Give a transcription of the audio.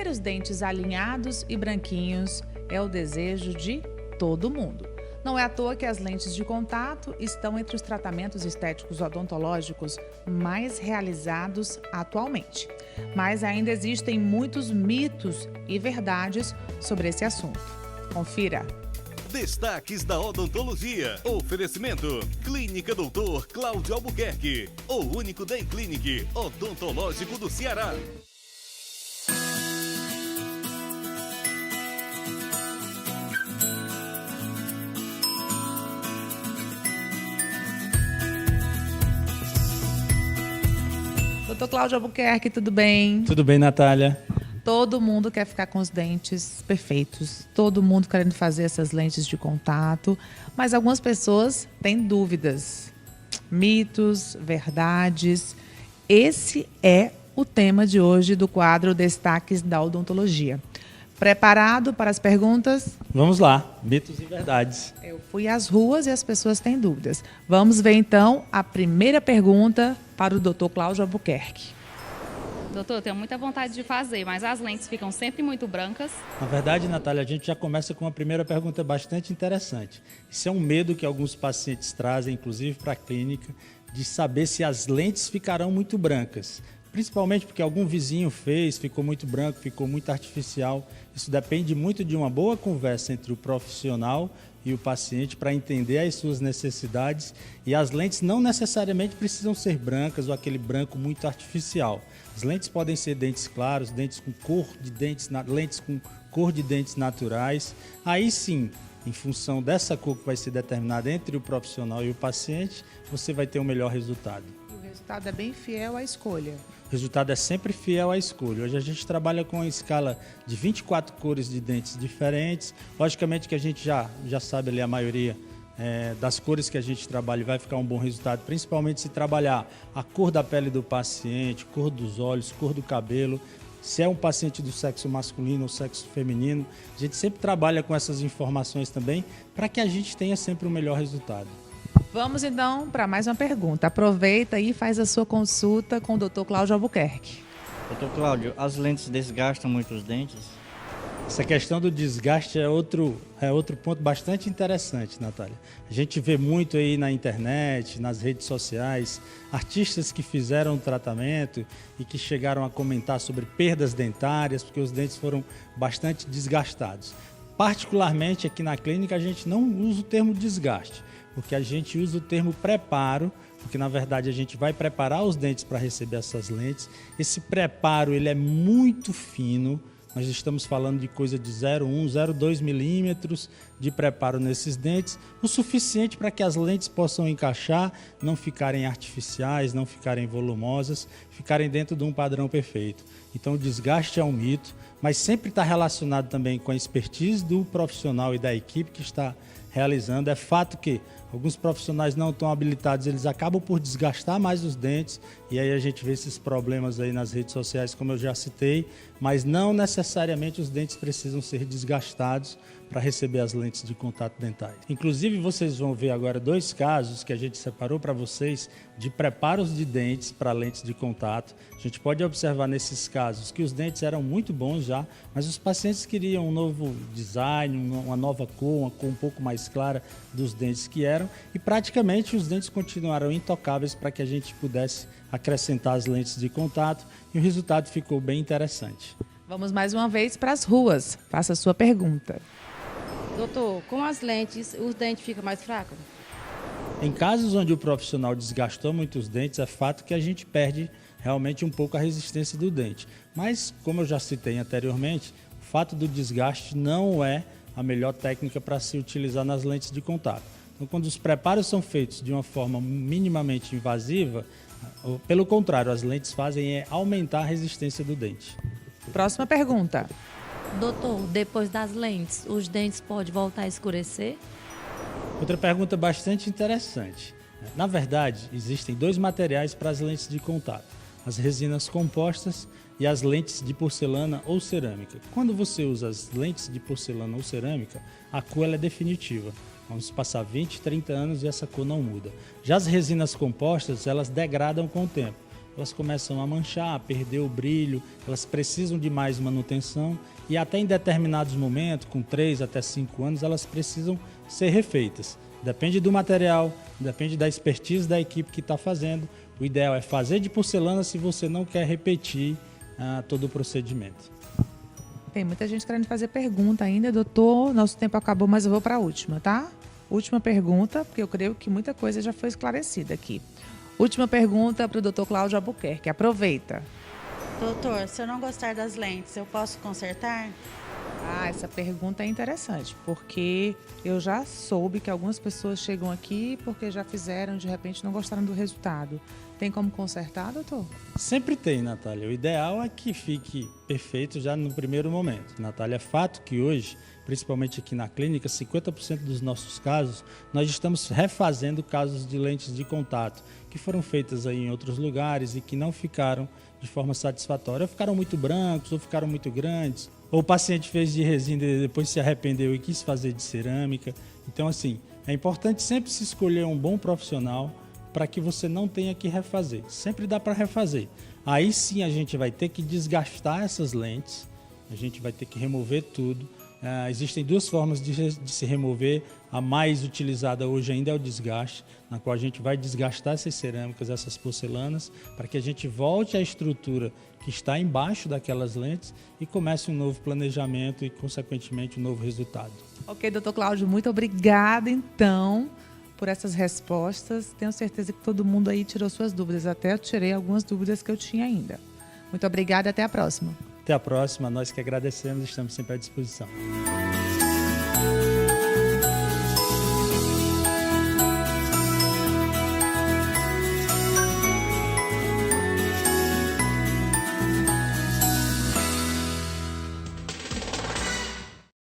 Ter os dentes alinhados e branquinhos é o desejo de todo mundo. Não é à toa que as lentes de contato estão entre os tratamentos estéticos odontológicos mais realizados atualmente. Mas ainda existem muitos mitos e verdades sobre esse assunto. Confira! Destaques da odontologia. Oferecimento: Clínica Doutor Cláudio Albuquerque, o único Dent Clinic odontológico do Ceará. Doutor Cláudio Albuquerque, tudo bem? Tudo bem, Natália? Todo mundo quer ficar com os dentes perfeitos, todo mundo querendo fazer essas lentes de contato, mas algumas pessoas têm dúvidas, mitos, verdades. Esse é o tema de hoje do quadro Destaques da Odontologia. Preparado para as perguntas? Vamos lá, mitos e verdades. Eu fui às ruas e as pessoas têm dúvidas. Vamos ver então a primeira pergunta para o Dr. Cláudio Albuquerque. Doutor, eu tenho muita vontade de fazer, mas as lentes ficam sempre muito brancas. Na verdade, Natália, a gente já começa com uma primeira pergunta bastante interessante. Isso é um medo que alguns pacientes trazem, inclusive para a clínica, de saber se as lentes ficarão muito brancas. Principalmente porque algum vizinho fez, ficou muito branco, ficou muito artificial. Isso depende muito de uma boa conversa entre o profissional e o paciente para entender as suas necessidades. E as lentes não necessariamente precisam ser brancas ou aquele branco muito artificial. As lentes podem ser dentes claros, lentes com cor de dentes naturais. Aí sim, em função dessa cor que vai ser determinada entre o profissional e o paciente, você vai ter um melhor resultado. O resultado é bem fiel à escolha. O resultado é sempre fiel à escolha. Hoje a gente trabalha com uma escala de 24 cores de dentes diferentes. Logicamente que a gente já sabe ali a maioria das cores que a gente trabalha e vai ficar um bom resultado, principalmente se trabalhar a cor da pele do paciente, cor dos olhos, cor do cabelo. Se é um paciente do sexo masculino ou sexo feminino, a gente sempre trabalha com essas informações também para que a gente tenha sempre o melhor resultado. Vamos então para mais uma pergunta. Aproveita e faz a sua consulta com o Dr. Cláudio Albuquerque. Doutor Cláudio, as lentes desgastam muito os dentes? Essa questão do desgaste é outro ponto bastante interessante, Natália. A gente vê muito aí na internet, nas redes sociais, artistas que fizeram o tratamento e que chegaram a comentar sobre perdas dentárias, porque os dentes foram bastante desgastados. Particularmente aqui na clínica a gente não usa o termo desgaste, porque a gente usa o termo preparo, porque na verdade a gente vai preparar os dentes para receber essas lentes. Esse preparo ele é muito fino. Nós estamos falando de coisa de 0,1, 0,2 milímetros de preparo nesses dentes, o suficiente para que as lentes possam encaixar, não ficarem artificiais, não ficarem volumosas, ficarem dentro de um padrão perfeito. Então o desgaste é um mito, mas sempre está relacionado também com a expertise do profissional e da equipe que está realizando. É fato que alguns profissionais não tão habilitados, eles acabam por desgastar mais os dentes e aí a gente vê esses problemas aí nas redes sociais, como eu já citei, mas não necessariamente os dentes precisam ser desgastados para receber as lentes de contato dentário. Inclusive, vocês vão ver agora 2 casos que a gente separou para vocês de preparos de dentes para lentes de contato. A gente pode observar nesses casos que os dentes eram muito bons já, mas os pacientes queriam um novo design, uma nova cor, uma cor um pouco mais clara dos dentes que eram, e praticamente os dentes continuaram intocáveis para que a gente pudesse acrescentar as lentes de contato e o resultado ficou bem interessante. Vamos mais uma vez para as ruas. Faça a sua pergunta. Doutor, com as lentes, os dentes ficam mais fracos? Em casos onde o profissional desgastou muito os dentes, é fato que a gente perde realmente um pouco a resistência do dente. Mas, como eu já citei anteriormente, o fato do desgaste não é a melhor técnica para se utilizar nas lentes de contato. Então, quando os preparos são feitos de uma forma minimamente invasiva, pelo contrário, as lentes fazem é aumentar a resistência do dente. Próxima pergunta. Doutor, depois das lentes, os dentes podem voltar a escurecer? Outra pergunta bastante interessante. Na verdade, existem 2 materiais para as lentes de contato: as resinas compostas e as lentes de porcelana ou cerâmica. Quando você usa as lentes de porcelana ou cerâmica, a cor ela é definitiva. Vamos passar 20, 30 anos e essa cor não muda. Já as resinas compostas, elas degradam com o tempo. elas começam a manchar, a perder o brilho, elas precisam de mais manutenção e até em determinados momentos, com 3 até 5 anos, elas precisam ser refeitas. Depende do material, depende da expertise da equipe que está fazendo. O ideal é fazer de porcelana se você não quer repetir todo o procedimento. Tem muita gente querendo fazer pergunta ainda, doutor. Nosso tempo acabou, mas eu vou para a última, tá? Última pergunta, porque eu creio que muita coisa já foi esclarecida aqui. Última pergunta para o doutor Cláudio Albuquerque. Aproveita. Doutor, se eu não gostar das lentes, eu posso consertar? Essa pergunta é interessante, porque eu já soube que algumas pessoas chegam aqui porque já fizeram, de repente não gostaram do resultado. Tem como consertar, doutor? Sempre tem, Natália. O ideal é que fique perfeito já no primeiro momento. Natália, é fato que hoje, principalmente aqui na clínica, 50% dos nossos casos, nós estamos refazendo casos de lentes de contato, que foram feitas aí em outros lugares e que não ficaram de forma satisfatória. Ou ficaram muito brancos, ou ficaram muito grandes, ou o paciente fez de resina e depois se arrependeu e quis fazer de cerâmica. Então, assim, é importante sempre se escolher um bom profissional para que você não tenha que refazer. Sempre dá para refazer. Aí sim a gente vai ter que desgastar essas lentes, a gente vai ter que remover tudo. Existem duas formas de se remover. A mais utilizada hoje ainda é o desgaste, na qual a gente vai desgastar essas cerâmicas, essas porcelanas, para que a gente volte à estrutura que está embaixo daquelas lentes e comece um novo planejamento e, consequentemente, um novo resultado. Ok, doutor Cláudio, muito obrigada, então, por essas respostas. Tenho certeza que todo mundo aí tirou suas dúvidas. Até eu tirei algumas dúvidas que eu tinha ainda. Muito obrigada e até a próxima. Até a próxima. Nós que agradecemos, estamos sempre à disposição.